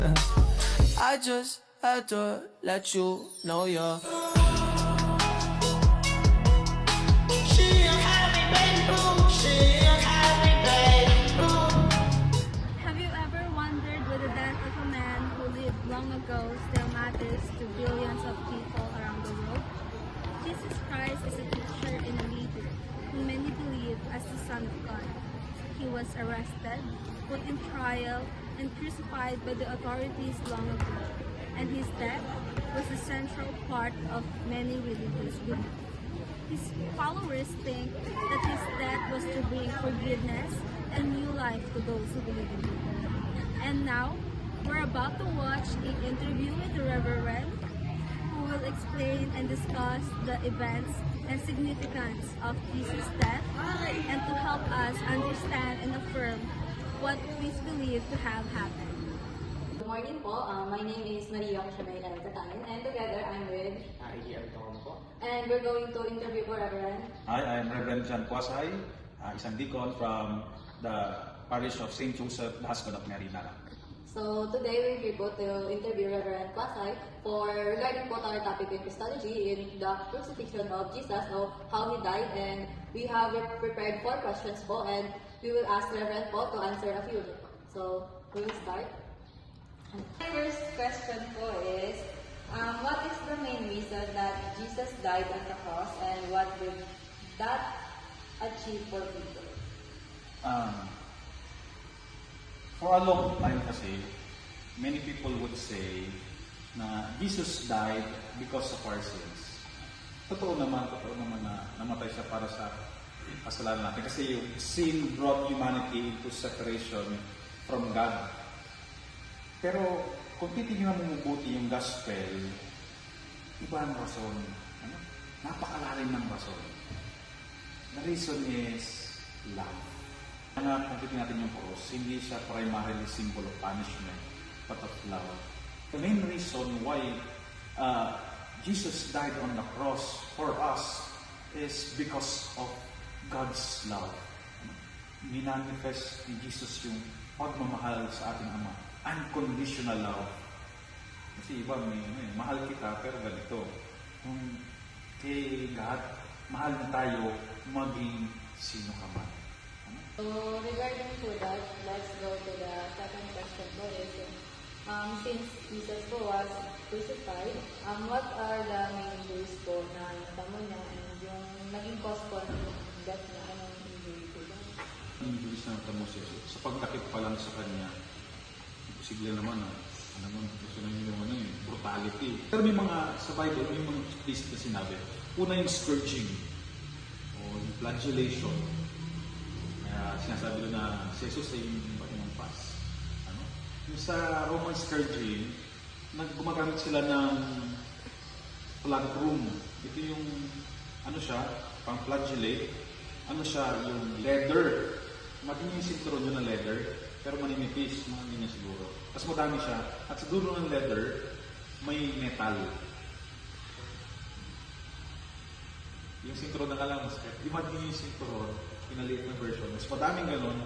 I just had to let you know you're. Have you ever wondered whether the death of a man who lived long ago still matters to billions of people around the world? Jesus Christ is a teacher and a leader whom many believe as the Son of God. He was arrested, put in trial, and crucified by the authorities long ago, and his death was a central part of many religious beliefs. His followers think that his death was to bring forgiveness and new life to those who believe in him. And now, we're about to watch an interview with the Reverend, who will explain and discuss the events and significance of Jesus' death, and to help us understand and affirm what we believe to have happened. Good morning po. My name is Maria Shamay Katayan, and together I'm with and we're going to interview for Reverend. Hi, I'm Reverend John Kwasay, isang deacon from the parish of St. Joseph, Dasgon of Marina. So today we're here po to interview Reverend Kwasay for regarding po our topic in Christology in the crucifixion of Jesus, of how he died, and we have prepared 4 questions po, and we will ask Reverend po to answer a few. So we will start. My first question po is, what is the main reason that Jesus died on the cross, and what did that achieve for people? For a long time kasi, many people would say na Jesus died because of our sins. Totoo naman na namatay siya para sa kasalanan natin. Kasi yung sin brought humanity into separation from God. Pero kung titignan mo mabuti yung gospel, iba ang rason. Napakalalim ng rason. The reason is love. Kung titignan natin yung cross, hindi siya primarily symbol of punishment, but of love. The main reason why Jesus died on the cross for us is because of God's love. Minanifest ni Jesus yung pagmamahal sa ating Ama. Unconditional love. Kasi iba, mahal kita, pero ganito. Kung kay God, mahal na tayo, maging sino ka man. So regarding to that, let's go to the second question po is, since Jesus po was crucified, what are the main injuries po na natamo niya, and yung naging cause po ng death niya, anong injury po ba? Ang injuries na natamo siya, sa pagtakip pa lang sa kanya, imposible naman gusto na yung brutality. Pero may mga, sa Bible, may mga explicit na sinabi. Una yung scourging, o yung flagellation. Kaya sinasabi doon na si Jesus ay yung pas. Yung sa Roman scourging, gumagamit sila ng flagrum. Ito yung, pang flagellate. Yung leather. Maging yung sinturon yun ng leather, pero maninipis, mga ganyan siguro. Tapos madami siya, at sa dulo ng leather, may metal. Yung sinturon na lang, imagine yung sinturon, pinaliit na version. Mas madaming ganon,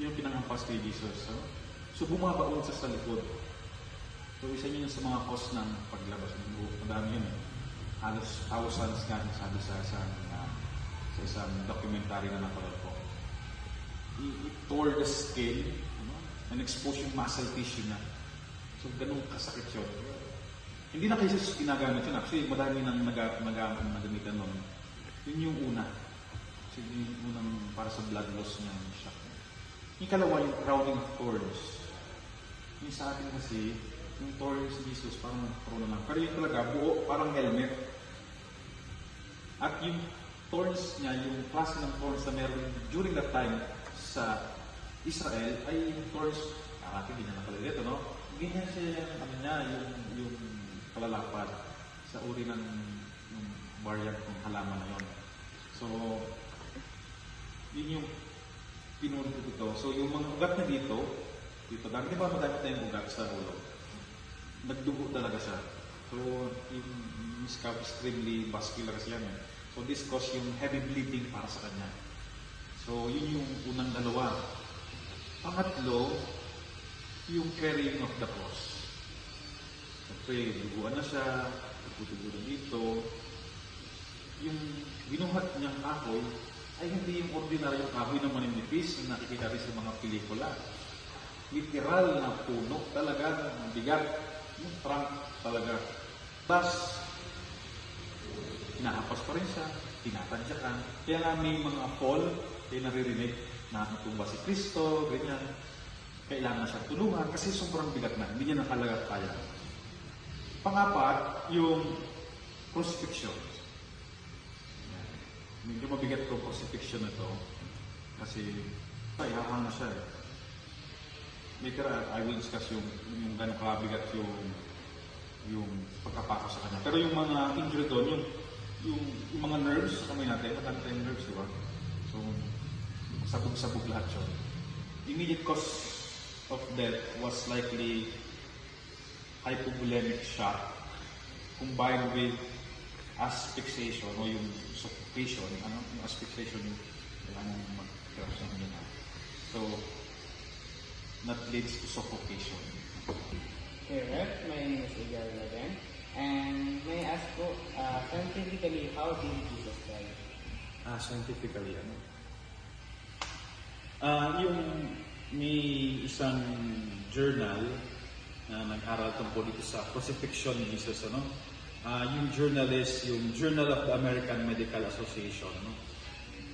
yung pinangampas kay Jesus. So bumabaon sa likod. So isa yun sa mga cause ng paglabas ng buhok. Madami yun. Halos thousands nga sabi sa isang documentary na napanood ko. It tore the skin, and exposed yung muscle tissue niya. So ganun kasakit yun. Hindi na kasi ginagamit yun. Actually, madami nang nagamitan nun. Yun yung una. Kasi yung unang para sa blood loss niya, yung shock. Yung kalawa, yung crowning of thorns. Yung sa atin kasi, yung thorns ni Jesus parang corona lang. Pero yung talaga, buo, parang helmet. At yung thorns niya, yung klase ng thorns na meron during that time sa Israel, ay yung thorns, hindi niya nakalagay ito, no? Ganyan siya, yung kalalapad sa uri ng variant ng halaman na yun. So, yun yung pinunod ko dito. So, yung mga ugat na dito, di ba madami tayong ugat sa ulo? Nagdugo talaga siya. So, yung scalp extremely vascular kasi yan. So, this cause yung heavy bleeding para sa kanya. So, yun yung unang dalawa. Pangatlo, yung carrying of the cross. Siyempre, duguan na siya, dugo na dito. Yung binuhat niyang kahoy ay hindi yung ordinaryong kahoy na maninipis na nakikita rin sa mga pelikula. Literal na puno talaga, mabigat. Yung trunk talaga. Plus, inahapas pa rin siya, tinatadyakan. Kaya nga may mga fall, kaya naririnig na natumba si Kristo, ganyan. Kailangan na siyang tulungan kasi sobrang bigat na, hindi niya nakalagat kaya. Pangapat, yung crucifixion. Medyo mabigat itong crucifixion na ito kasi ihahang na siya. Later, I will discuss yung gano'ng kabigat yung pagkapako sa kanya. Pero yung mga injury doon, yung mga nerves sa kamay natin, maganda yung nerves, di ba? So, sabog-sabog lahat yun. Immediate cause of death was likely hypovolemic shock combined with asphyxiation o yung suffocation. Yung asphyxiation yung kailangan mag-crash ng ganyan. So, that leads to suffocation. Hey, Rep, my name is Edgar again. And may I ask po, scientifically, how did Jesus die? Scientifically, yung may isang journal na nag-aral tungkol dito sa crucifixion ni Jesus, yung journal is yung Journal of the American Medical Association,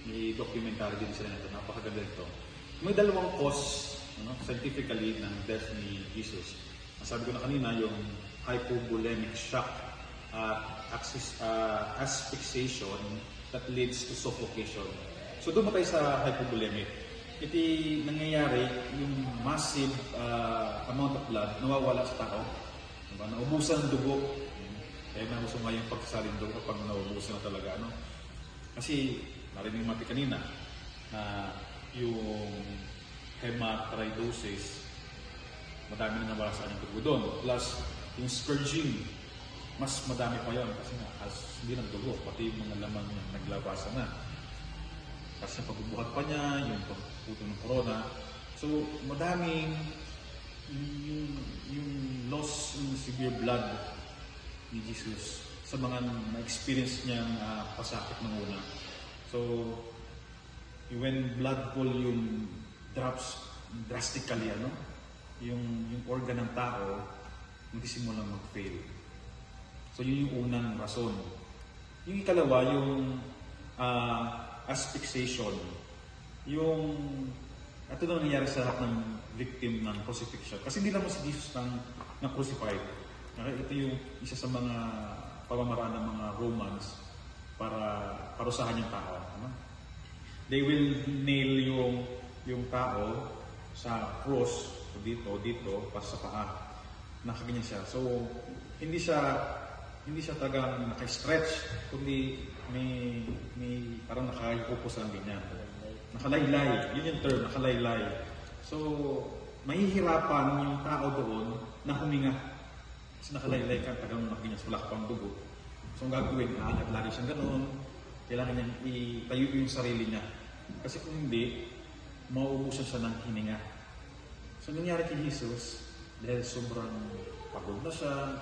may documentary din sila nito, napakaganda ito. May dalawang cause, scientifically, ng death ni Jesus. Sabi ko na kanina, yung hypovolemic shock at asphyxiation that leads to suffocation. So doon tayo sa hypovolemic. Ito nangyayari yung massive amount of blood nawawala sa tao. Diba? Naubusan ng dugo. Kaya nauso nga yung pagsasaling dugo pag naubusan na talaga. Kasi narinig natin kanina na yung hematidrosis, madami na nawala sa kanyang dugo doon. Plus, yung scourging, mas madami pa yun kasi nga, hindi ng dugo, pati yung mga laman niya naglabasa na. Kasi yung pagbubuhat pa niya, yung pagputo ng corona. So, madaming yung loss ng severe blood ni Jesus sa mga na-experience niyang pasakit ng una. So, when blood volume drops drastically, yung organ ng tao, magsisimula mag-fail. So, yun yung unang rason. Yung ikalawa, yung asphyxiation. Ito na nangyari sa lahat ng victim ng crucifixion. Kasi hindi naman si Jesus na crucified. Ito yung isa sa mga pamamaraan ng mga Romans para parusahan yung tao. They will nail yung tao sa cross, so dito, para sa paa. Nakaganyan siya. So, hindi siya talagang naka-stretch, kundi may parang nakayupo sa ganyan. Nakalaylay. Yun yung term, nakalaylay. So, mahihirapan yung tao doon na huminga. Kasi nakalaylay ka, tagang nakaganyan sa wala ka pang dugo. So, ang gagawin, aangat lagi siyang gano'n. Kailangan niyang itayo yung sarili niya. Kasi kung hindi, mauubusan siya ng hininga. So, nangyari kay Jesus, dahil sobrang pagod na siya,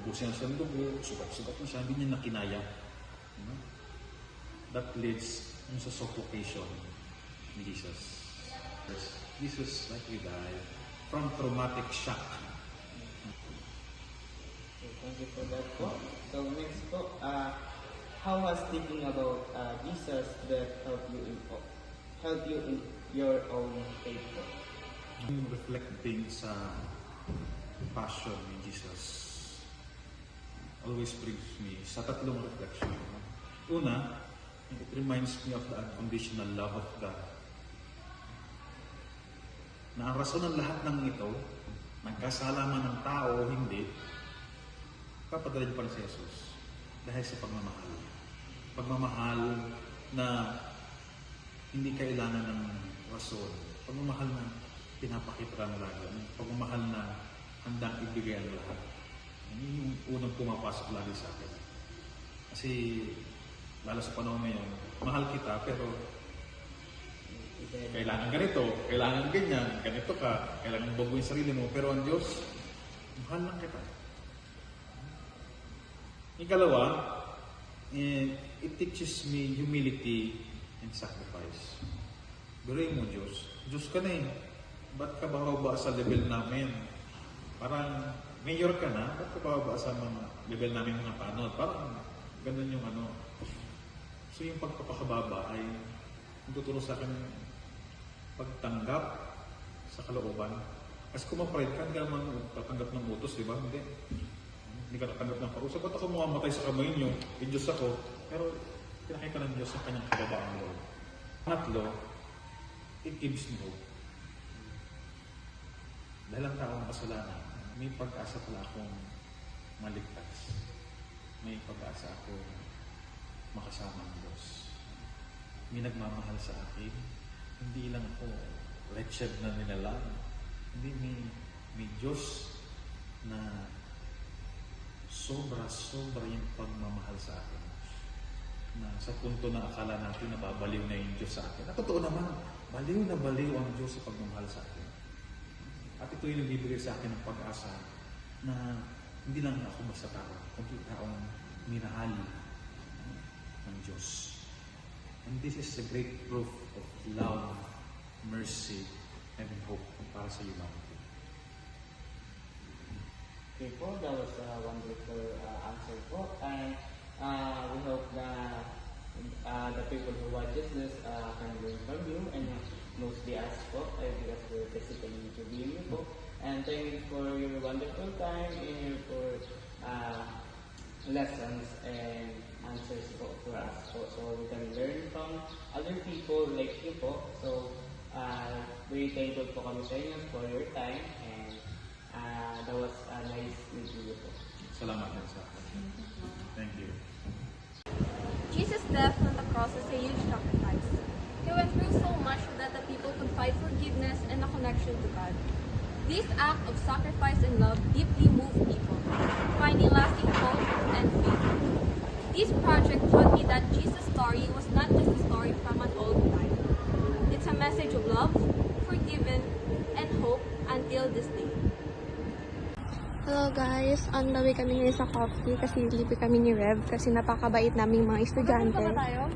naubusan na siya ng dugo, sugat-sugat na siya, hindi niya nakinaya. That leads sa suffocation ni Jesus. Jesus likely died from traumatic shock. Okay, thank you for that po. So next po, how has thinking about Jesus that help you in your own faith po? Reflecting sa passion ni Jesus always brings me sa tatlong reflection. Una, it reminds me of the unconditional love of God. Na ang rason ng lahat ng ito, nagkasala man ng tao o hindi, papadala niyo pa rin si Jesus dahil sa pagmamahal. Pagmamahal na hindi kailangan ng rason. Pagmamahal na pinapakita ng lahat. Pagmamahal na handang ibigay ang lahat. Yun yung unang pumapasok lagi sa akin. Kasi lalo sa panahon ngayon, mahal kita pero Kailangan ganito, kailangan ganyan, ganito ka, kailangan bago yung sarili mo. Pero ang Diyos, mahal lang kita. Ikalawa, it teaches me humility and sacrifice. Biruin mo, Diyos. Diyos ka na eh. Ba't ka bababa sa level namin? Parang mayor ka na, ba't ka bababa sa mga level namin mga tanod? Parang ganun yung ano. So yung pagpapakababa ay tuturo sa akin pagtanggap sa kalooban. Kasi kung ma-pride ka, hindi ka naman tatanggap ng utos, di ba? Hindi ka tatanggap ng parusa. Ba't ako mamamatay sa kamay niyo? Yung Diyos ako. Pero pinakita ng Diyos sa kanyang kababaang loob. Pangatlo, it gives me hope. Dahil ang tao ng kasalanan, may pag-asa pala akong maligtas. May pag-asa akong makasama ng Diyos. May nagmamahal sa akin. Hindi lang ako wretched na nilalang. Hindi, may Diyos na sobra yung pagmamahal sa akin. Na sa punto na akala natin na babaliw na yung Diyos sa akin. At totoo naman, baliw na baliw ang Diyos sa pagmamahal sa akin. At ito yung nagbibigay sa akin ng pag-asa na hindi lang ako basta tao, kundi taong minahal ng Diyos. And this is a great proof of love, mercy, and hope para sa humanity. Okay po, that was a wonderful answer po. And we hope that the people who watches this can learn from you, and mostly us po, because we're basically interviewing you po. And thank you for your wonderful time and for lessons and answers po for us po. So we can learn from other people like you po. So very thankful po kami sa inyo for your time, and that was nice meeting you po. Salamat din sa akin. Thank you. Jesus' death on the cross is a huge sacrifice. He went through so much so that the people could find forgiveness and a connection to God. This act of sacrifice and love deeply moved people, finding lasting hope and faith. This project taught me that Jesus' story was not just a story from an old time. It's a message of love, forgiven, and hope until this day. Hello guys, on the way kami ngayon sa coffee kasi libre kami ni Rev kasi napakabait naming mga estudyante. Tayo?